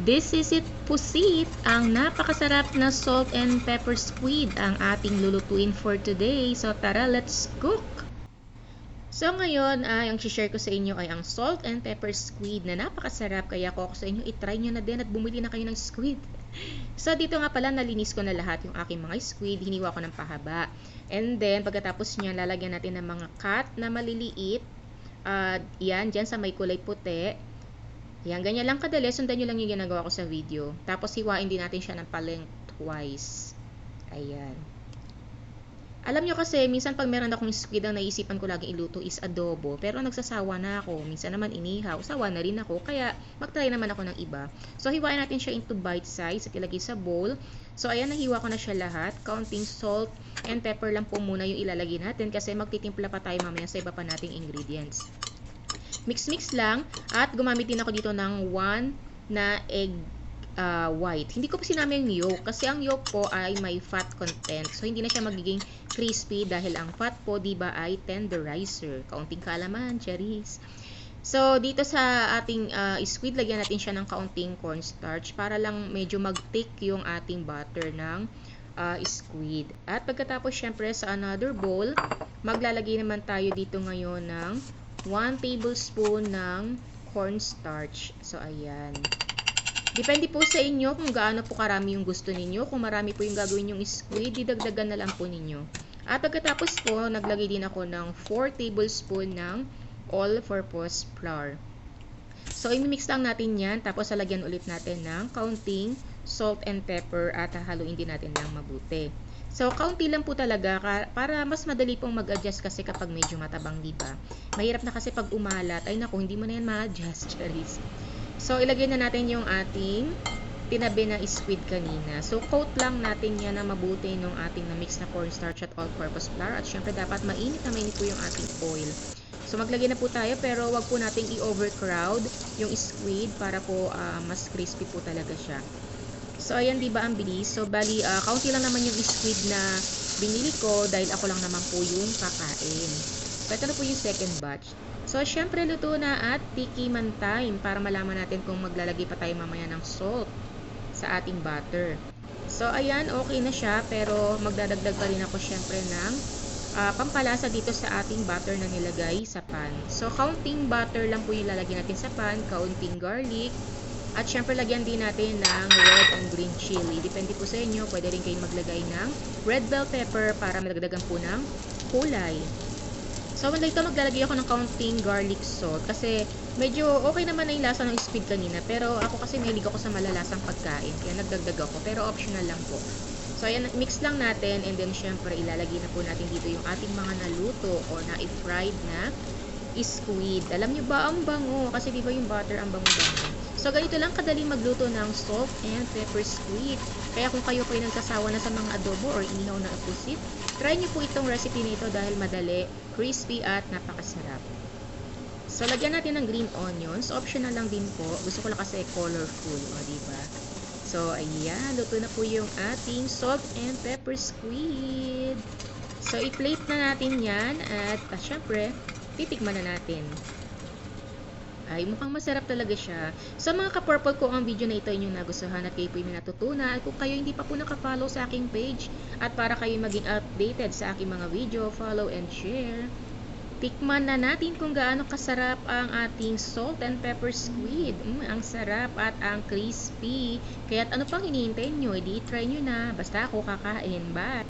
This is it, pusit, ang napakasarap na salt and pepper squid ang ating lulutuin for today. So tara, let's cook! So ngayon, ang share ko sa inyo ay ang salt and pepper squid na napakasarap. Kaya ko sa inyo, itry nyo na din at bumili na kayo ng squid. So dito nga pala, nalinis ko na lahat yung aking mga squid. Hiniwa ko ng pahaba. And then, pagkatapos niya, lalagyan natin ng mga cut na maliliit. Yan, dyan sa may kulay puti. Yan, ganyan lang kadali. Sundan nyo lang yung ginagawa ko sa video. Tapos, hiwain din natin siya ng pa-lengthwise. Ayan. Alam nyo kasi, minsan pag meron akong squid, ang naisipan ko laging iluto is adobo. Pero nagsasawa na ako. Minsan naman inihaw. Sawa na rin ako. Kaya, mag-try naman ako ng iba. So, hiwain natin siya into bite size at ilagay sa bowl. So, ayan, nahiwa ko na siya lahat. Counting salt and pepper lang po muna yung ilalagay natin kasi magtitimpla pa tayo mamaya sa iba pa nating ingredients. Mix-mix lang at gumamit din ako dito ng 1 na egg white. Hindi ko pa sinama yung yolk kasi ang yolk po ay may fat content. So, hindi na siya magiging crispy dahil ang fat po, diba, ay tenderizer. Kaunting kaalaman, cherries. So, dito sa ating squid, lagyan natin siya ng kaunting cornstarch para lang medyo mag-thick yung ating butter ng squid. At pagkatapos, syempre, sa another bowl, maglalagay naman tayo dito ngayon ng 1 tablespoon ng cornstarch. So, ayan. Depende po sa inyo kung gaano po karami yung gusto ninyo. Kung marami po yung gagawin yung squid, didagdagan na lang po ninyo. At pagkatapos po, naglagay din ako ng 4 tablespoon ng all-purpose flour. So, imimix lang natin yan. Tapos, lalagyan ulit natin ng kaunting salt and pepper at hahaluin din natin ng mabuti. So, kaunti lang po talaga para mas madali pong mag-adjust kasi kapag medyo matabang, diba? Mahirap na kasi pag umalat. Ay naku, hindi mo na yan ma-adjust, Charis. So, ilagay na natin yung ating tinabi na squid kanina. So, coat lang natin yan na mabuti nung ating na-mix na cornstarch at all-purpose flour. At syempre, dapat mainit na mainit po yung ating oil. So, maglagay na po tayo pero wag po nating i-overcrowd yung squid para po mas crispy po talaga siya. So, ayan, diba ang bilis? So, bali, kaunti lang naman yung squid na binili ko dahil ako lang naman po yung kakain. So, ito na po yung second batch. So, syempre, luto na at tikiman time para malaman natin kung maglalagay pa tayo mamaya ng salt sa ating butter. So, ayan, okay na siya pero magdadagdag pa rin ako syempre ng pampalasa dito sa ating butter na nilagay sa pan. So, counting butter lang po yung lalagyan natin sa pan, counting garlic, at syempre, lagyan din natin ng red and green chili. Depende po sa inyo. Pwede rin kayong maglagay ng red bell pepper para madagdagan po ng kulay. So, dito maglalagay ako ng counting garlic salt. Kasi medyo okay naman na yung lasa ng squid kanina. Pero ako kasi mahilig ako sa malalasang pagkain. Kaya nagdagdag ako. Pero optional lang po. So, ayan, mix lang natin. And then, syempre, ilalagay na po natin dito yung ating mga naluto o na-fried na squid. Alam nyo ba, ang bango? Kasi diba yung butter ang bango-bango. So, ganito lang kadali magluto ng salt and pepper squid. Kaya kung kayo po ay nagsasawa na sa mga adobo or inihaw na pusit, try nyo po itong recipe nito dahil madali, crispy at napakasarap. So, lagyan natin ng green onions. Optional lang din po. Gusto ko lang kasi colorful. O, diba? So, ayan. Luto na po yung ating salt and pepper squid. So, i-plate na natin yan. At syempre, titikman na natin. Ay, mukhang masarap talaga siya. Sa mga ka-purple ko, ang video na ito inyong nagustuhan at kayo po yung natutunan. At kung kayo hindi pa po nakafollow sa aking page at para kayo maging updated sa aking mga video, follow and share. Tikman na natin kung gaano kasarap ang ating salt and pepper squid. Ang sarap at ang crispy. Kaya't ano pang hinihintay nyo? Edi try nyo na. Basta ako kakain. Bye!